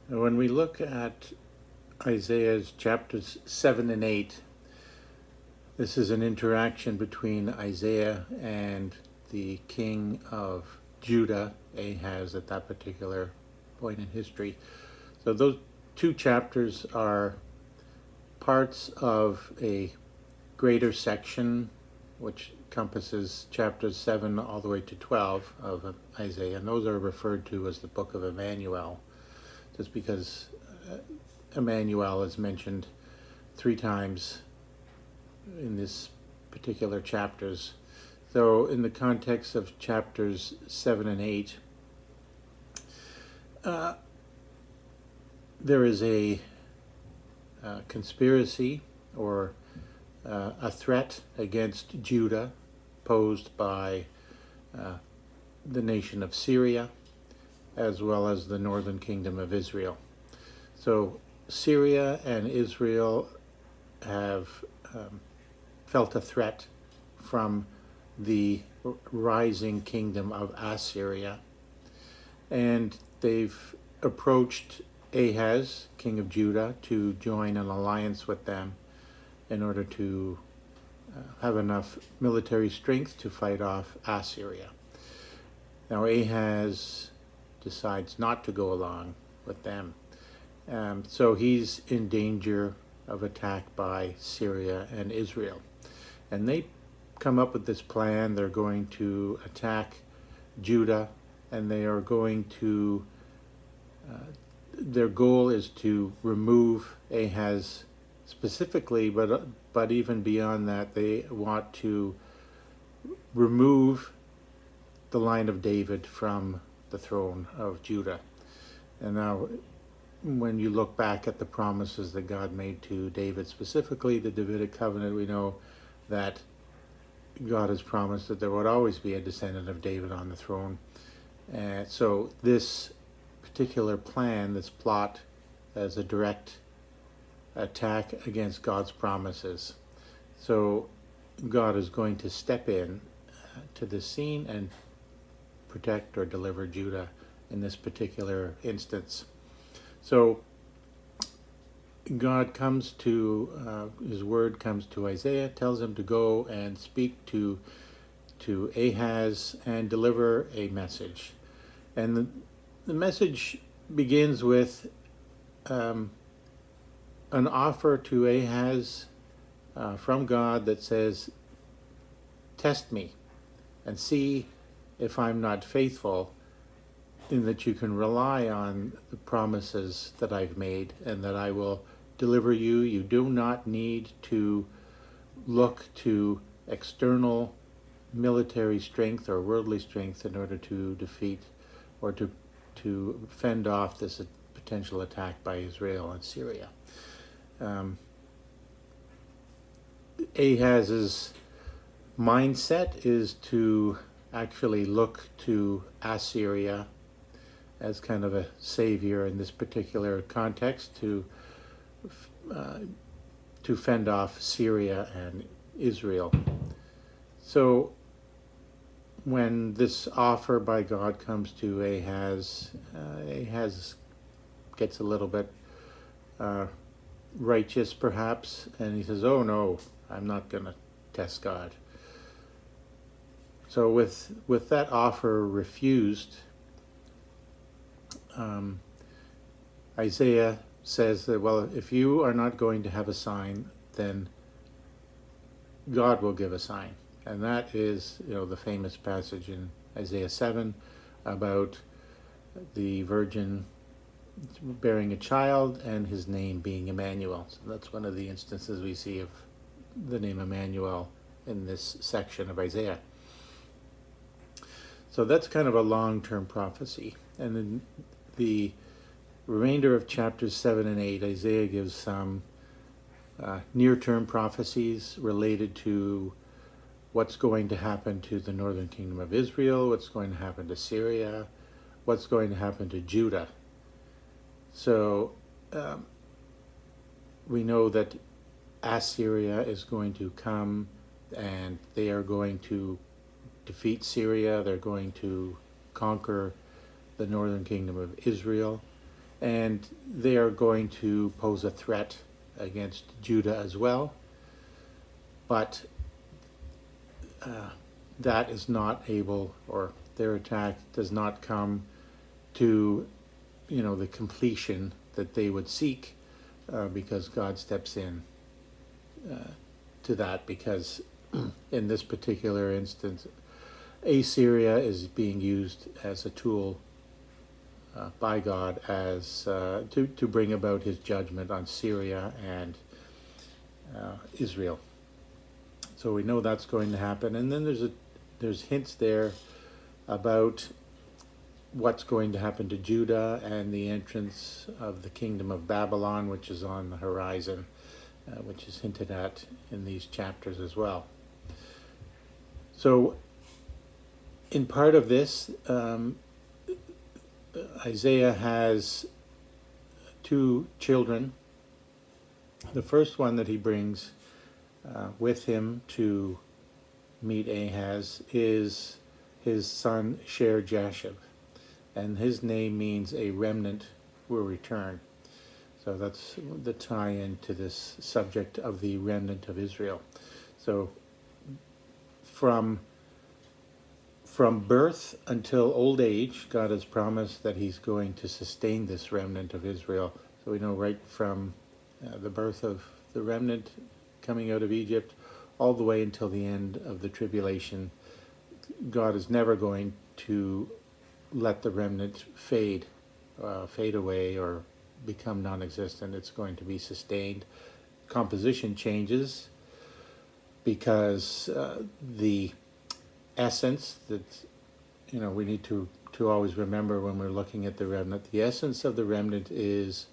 When we look at Isaiah's chapters 7 and 8, this is an interaction between Isaiah and the king of Judah, Ahaz, at that particular point in history. So those two chapters are parts of a greater section which encompasses chapters 7 all the way to 12 of Isaiah, and those are referred to as the Book of Immanuel, just because Immanuel is mentioned 3 times in this particular chapters. So in the context of chapters 7 and 8, there is a conspiracy or a threat against Judah posed by the nation of Syria, as well as the northern kingdom of Israel. So Syria and Israel have felt a threat from the rising kingdom of Assyria, and they've approached Ahaz, king of Judah, to join an alliance with them in order to have enough military strength to fight off Assyria. Now Ahaz decides not to go along with them, so he's in danger of attack by Syria and Israel. And they come up with this plan. They're going to attack Judah, and they are going to, their goal is to remove Ahaz specifically, but even beyond that, they want to remove the line of David from the throne of Judah. And now, when you look back at the promises that God made to David, specifically the Davidic covenant, we know that God has promised that there would always be a descendant of David on the throne. So this particular plan, this plot, is a direct attack against God's promises. So God is going to step in to the scene and protect or deliver Judah in this particular instance. So God comes to, his word comes to Isaiah, tells him to go and speak to Ahaz and deliver a message. And the message begins with an offer to Ahaz from God that says, test me and see if I'm not faithful, in that you can rely on the promises that I've made and that I will deliver you. You do not need to look to external military strength or worldly strength in order to defeat or to fend off this potential attack by Israel and Syria. Ahaz's mindset is to actually look to Assyria as kind of a savior in this particular context to fend off Syria and Israel. So when this offer by God comes to Ahaz, Ahaz gets a little bit righteous perhaps, and he says, oh no, I'm not going to test God. So with that offer refused, Isaiah says that, well, if you are not going to have a sign, then God will give a sign. And that is, the famous passage in Isaiah 7 about the virgin bearing a child and his name being Emmanuel. So that's one of the instances we see of the name Emmanuel in this section of Isaiah. So that's kind of a long-term prophecy. And then the remainder of chapters 7 and 8, Isaiah gives some near-term prophecies related to what's going to happen to the northern kingdom of Israel, what's going to happen to Syria, what's going to happen to Judah. So we know that Assyria is going to come and they are going to defeat Syria. They're going to conquer the northern kingdom of Israel. and they are going to pose a threat against Judah as well. But that is not able, or their attack does not come to, the completion that they would seek, because God steps in to that, because in this particular instance, Assyria is being used as a tool by God as to bring about his judgment on Syria and Israel. So we know that's going to happen. And then there's hints there about what's going to happen to Judah and the entrance of the kingdom of Babylon, which is on the horizon, which is hinted at in these chapters as well. So in part of this, Isaiah has two children. The first one that he brings with him to meet Ahaz is his son Shear-Jashub, and his name means a remnant will return. So that's the tie-in to this subject of the remnant of Israel. So from birth until old age, God has promised that he's going to sustain this remnant of Israel. So we know right from the birth of the remnant coming out of Egypt all the way until the end of the tribulation, God is never going to let the remnant fade away or become non-existent. It's going to be sustained. Composition changes because the essence that we need to always remember when we're looking at the remnant, the essence of the remnant is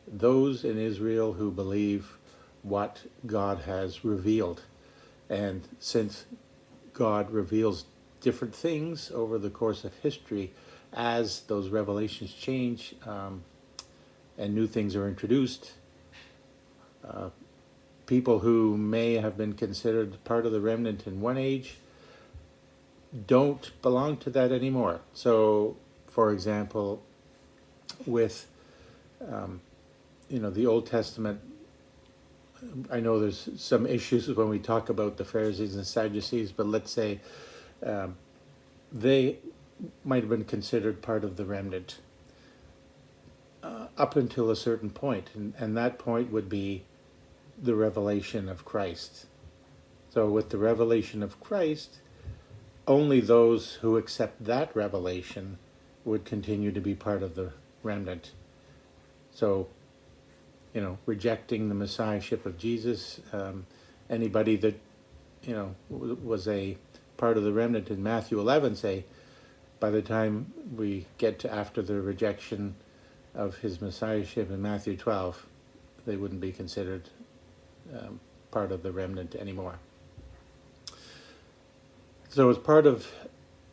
those in Israel who believe what God has revealed. And since God reveals different things over the course of history, as those revelations change and new things are introduced, people who may have been considered part of the remnant in one age don't belong to that anymore. So, for example, with the Old Testament, I know there's some issues when we talk about the Pharisees and Sadducees, but let's say they might have been considered part of the remnant up until a certain point, and that point would be the revelation of Christ. So with the revelation of Christ, only those who accept that revelation would continue to be part of the remnant. So, rejecting the messiahship of Jesus, anybody that, was a part of the remnant in Matthew 11, say, by the time we get to after the rejection of his messiahship in Matthew 12, they wouldn't be considered part of the remnant anymore. So as part of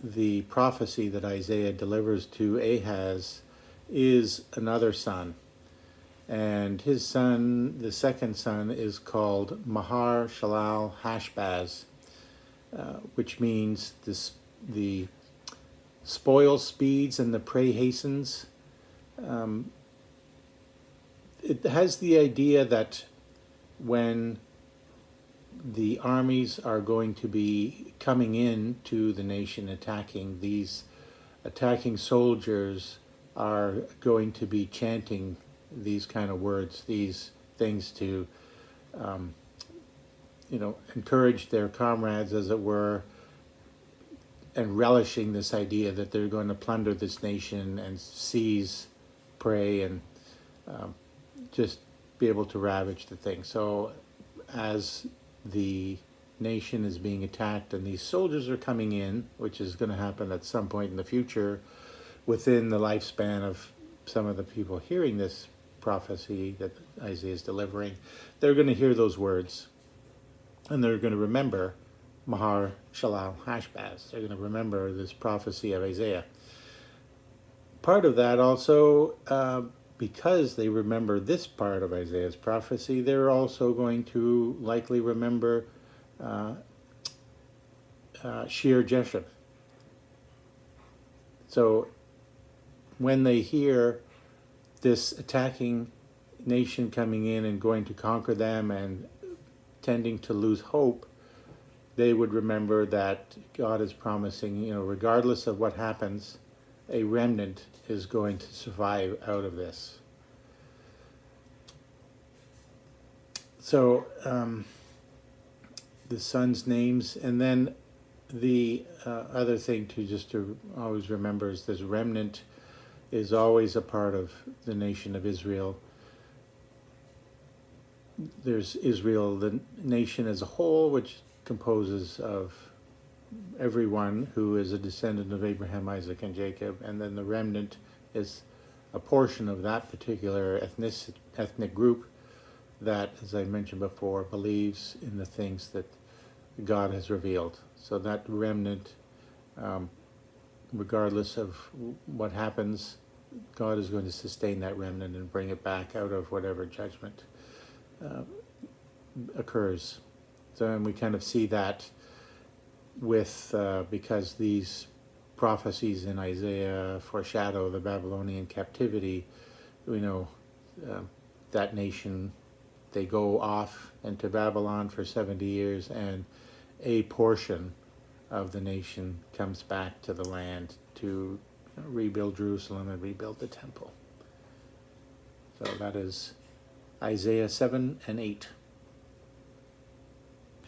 the prophecy that Isaiah delivers to Ahaz is another son. And his son, the second son, is called Mahar-Shalal-Hashbaz, which means the spoil speeds and the prey hastens. It has the idea that when the armies are going to be coming in to the nation attacking, these attacking soldiers are going to be chanting these kind of words, these things to encourage their comrades, as it were, and relishing this idea that they're going to plunder this nation and seize prey and just be able to ravage the thing. So as the nation is being attacked and these soldiers are coming in, which is going to happen at some point in the future within the lifespan of some of the people hearing this prophecy that Isaiah is delivering, they're going to hear those words and they're going to remember Mahar-Shalal-Hashbaz. They're going to remember this prophecy of Isaiah. Part of that also, because they remember this part of Isaiah's prophecy, they're also going to likely remember Shear-Jashub. So when they hear this attacking nation coming in and going to conquer them and tending to lose hope, they would remember that God is promising, regardless of what happens, a remnant is going to survive out of this. So the sons' names, and then the other thing to always remember is this remnant is always a part of the nation of Israel. There's Israel, the nation as a whole, which composes of everyone who is a descendant of Abraham, Isaac, and Jacob, and then the remnant is a portion of that particular ethnic group that, as I mentioned before, believes in the things that God has revealed. So that remnant, regardless of what happens, God is going to sustain that remnant and bring it back out of whatever judgment occurs. So, and we kind of see that with, because these prophecies in Isaiah foreshadow the Babylonian captivity, we know that nation, they go off into Babylon for 70 years, and a portion of the nation comes back to the land to rebuild Jerusalem and rebuild the temple. So that is Isaiah 7 and 8.